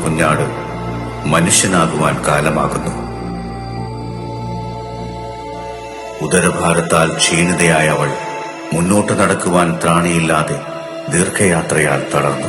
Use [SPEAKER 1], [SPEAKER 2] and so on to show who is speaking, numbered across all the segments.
[SPEAKER 1] കുഞ്ഞാട് മനുഷ്യനാകുവാൻ കാലമാകുന്നു. ഉദരഭാരത്താൽ ക്ഷീണിതയായ അവൾ മുന്നോട്ട് നടക്കുവാൻ ത്രാണിയില്ലാതെ ദീർഘയാത്രയാൽ തളർന്നു.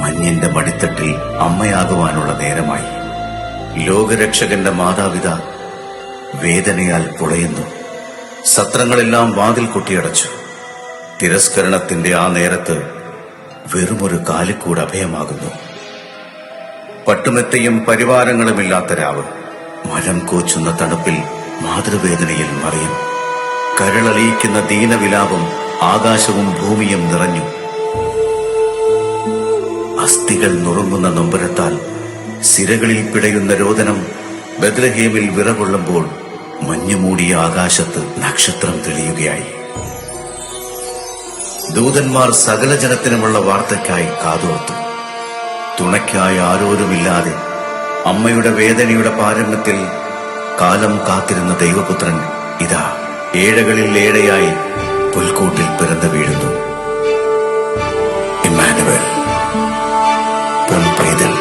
[SPEAKER 1] മഞ്ഞിന്റെ മടിത്തട്ടിൽ അമ്മയാകുവാനുള്ള നേരമായി. ലോകരക്ഷകന്റെ മാതാപിതാ വേദനയാൽ പുളയുന്നു. സത്രങ്ങളെല്ലാം വാതിൽ കൊട്ടിയടച്ചു. തിരസ്കരണത്തിന്റെ ആ നേരത്ത് വെറുമൊരു കാലിക്കൂട് അഭയമാകുന്നു. പട്ടുമെത്തയും പരിവാരങ്ങളുമില്ലാത്ത രാവ്. മരം കോച്ചുന്ന തണുപ്പിൽ മാതൃവേദനയിൽ മറിയും. കരളലിയിക്കുന്ന ദീനവിലാപം ആകാശവും ഭൂമിയും നിറഞ്ഞു. അസ്ഥികൾ നുറുങ്ങുന്ന നൊമ്പരത്താൽ സിരകളിൽ പിടയുന്ന രോദനം ബെത്ലഹേമിൽ വിറകൊള്ളുമ്പോൾ മഞ്ഞുമൂടിയ ആകാശത്ത് നക്ഷത്രം തെളിയുകയായി. ദൂതന്മാർ സകല ജനത്തിനുമുള്ള വാർത്തയ്ക്കായി കാതോർത്തു. തുണയ്ക്കായി ആരോരുമില്ലാതെ അമ്മയുടെ വേദനയുടെ പാരമ്യത്തിൽ കാലം കാത്തിരുന്ന ദൈവപുത്രൻ ഇതാ ഏഴകളിൽ ഏഴയായി പുൽക്കൂട്ടിൽ പിറന്നു വീഴുന്നു. ഇമ്മാനുവേൽ, പൊൻ പൈതൽ.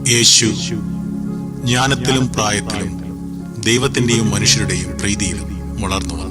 [SPEAKER 2] യേശു ജ്ഞാനത്തിലും പ്രായത്തിലും ദൈവത്തിന്റെയും മനുഷ്യരുടെയും പ്രീതിയിലും വളർന്നു വന്നു.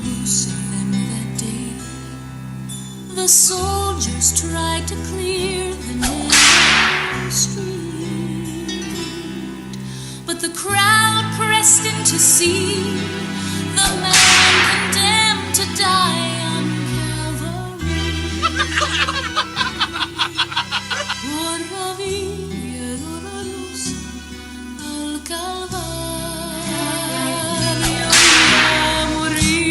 [SPEAKER 3] Jerusalem that day, the soldiers tried to clear the narrow street, but the crowd pressed in to see the man condemned to die on Calvary. Por la via dolorosa al Calvario a morir.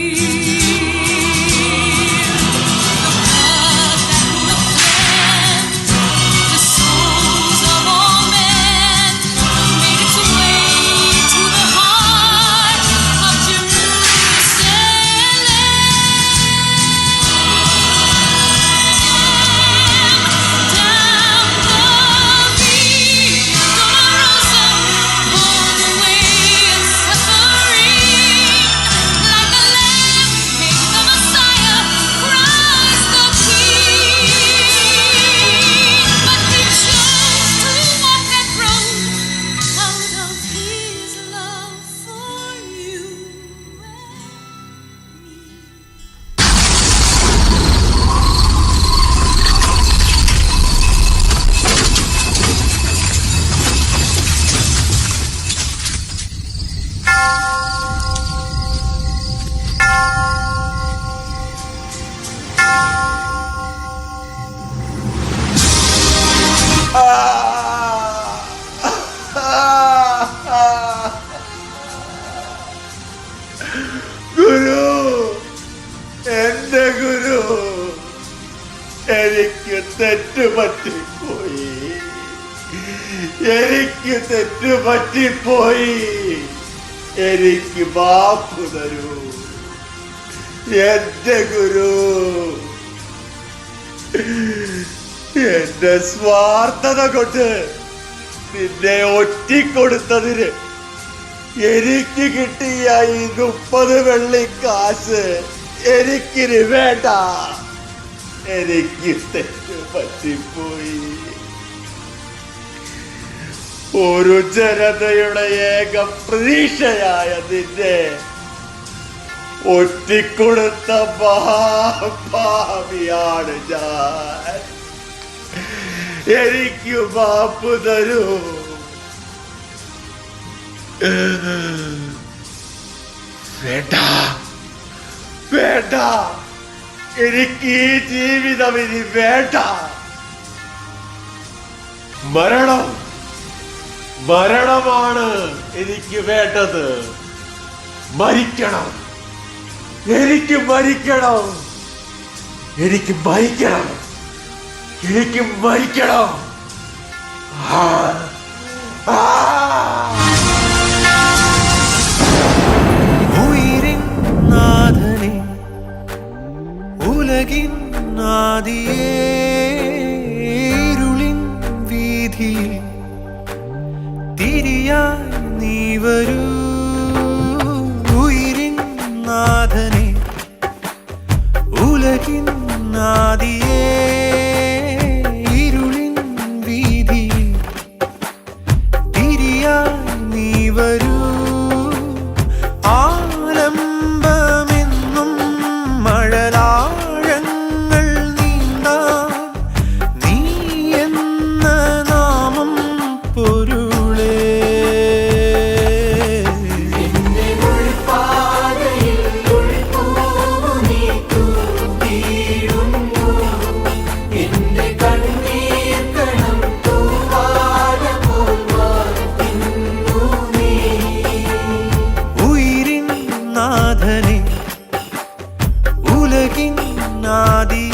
[SPEAKER 3] The souls of all men made its way to the heart of Jerusalem. Down the Via Dolorosa, on the way of suffering, like a lamb came the Messiah, Christ the King. But he chose to walk that road out of his love for you and me.
[SPEAKER 4] ഗുരു, എന്റെ ഗുരു, എനിക്ക് തെറ്റുപറ്റിപ്പോയി. എനിക്ക് തെറ്റുപറ്റിപ്പോയി. എനിക്ക് മാപ്പ് തരൂ എന്റെ ഗുരു. എന്റെ സ്വാർത്ഥത കൊണ്ട് നിന്നെ ഒറ്റിക്കൊടുത്തതിന് എനിക്ക് കിട്ടിയ ഈ 30 വെള്ളിക്കാശ് എനിക്കിനി വേണ്ട. എനിക്ക് തെറ്റ് പറ്റിപ്പോയി. ഒരു ജനതയുടെ ഏക പ്രതീക്ഷയായ നിന്നെ ഒറ്റിക്കൊടുത്ത മഹാഭാവിയാണ് ഞാൻ. എനിക്ക് മാപ്പ് തരൂ. വേണ്ട, വേണ്ട, എനിക്ക് ഈ ജീവിതം ഇനി വേണ്ട. മരണം, മരണമാണ് എനിക്ക് വേണ്ടത്. മരിക്കണം, എനിക്ക് മരിക്കണം, എനിക്ക് മരിക്കണം, എനിക്ക് മരിക്കണം. ആ ആ
[SPEAKER 5] உயிரின் நாதனே உலகின் ஆதியே இருளின் வீதியில் திரியாய் நீ வரൂ. உயிரின் நாதனே உலகின் ஆதியே இருளின் வீதியில் திரியாய் நீ வரൂ. ആലംബമെന്നും മഴലാഴങ്ങൾ നീന്താൻ നീ എന്ന നാമം പൊരുളേ. ഉയിരിൻ നാഥനേ ഉലകിൻ ആദിയേ